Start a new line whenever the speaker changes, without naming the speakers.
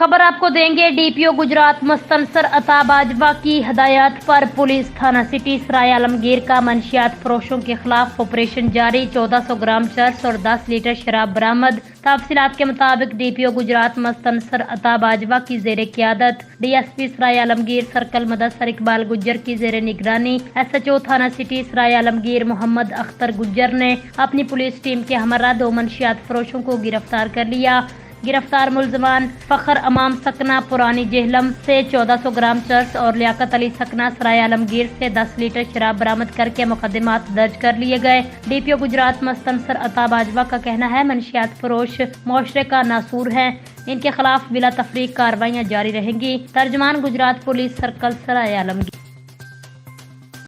خبر آپ کو دیں گے ڈی پی او گجرات مستنصر عطا باجوہ کی ہدایات پر پولیس تھانہ سٹی سرائے عالمگیر کا منشیات فروشوں کے خلاف آپریشن جاری، 1400 گرام چرس اور 10 لیٹر شراب برآمد۔ تفصیلات کے مطابق ڈی پی او گجرات مستنصر عطا باجوہ کی زیر قیادت ڈی ایس پی سرائے عالمگیر سرکل مدثر اقبال گجر کی زیر نگرانی ایس ایچ او تھانہ سٹی سرائے عالمگیر محمد اختر گجر نے اپنی پولیس ٹیم کے ہمراہ 2 منشیات فروشوں کو گرفتار کر لیا۔ گرفتار ملزمان فخر امام سکنا پرانی جہلم سے 1400 گرام چرس اور لیاقت علی سکنا سرائے عالمگیر سے 10 لیٹر شراب برآمد کر کے مقدمات درج کر لیے گئے۔ ڈی پی او گجرات مستنصر عطا باجوہ کا کہنا ہے منشیات فروش معاشرے کا ناسور ہیں، ان کے خلاف بلا تفریق کارروائیاں جاری رہیں گی۔ ترجمان گجرات پولیس سرکل سرائے عالمگیر۔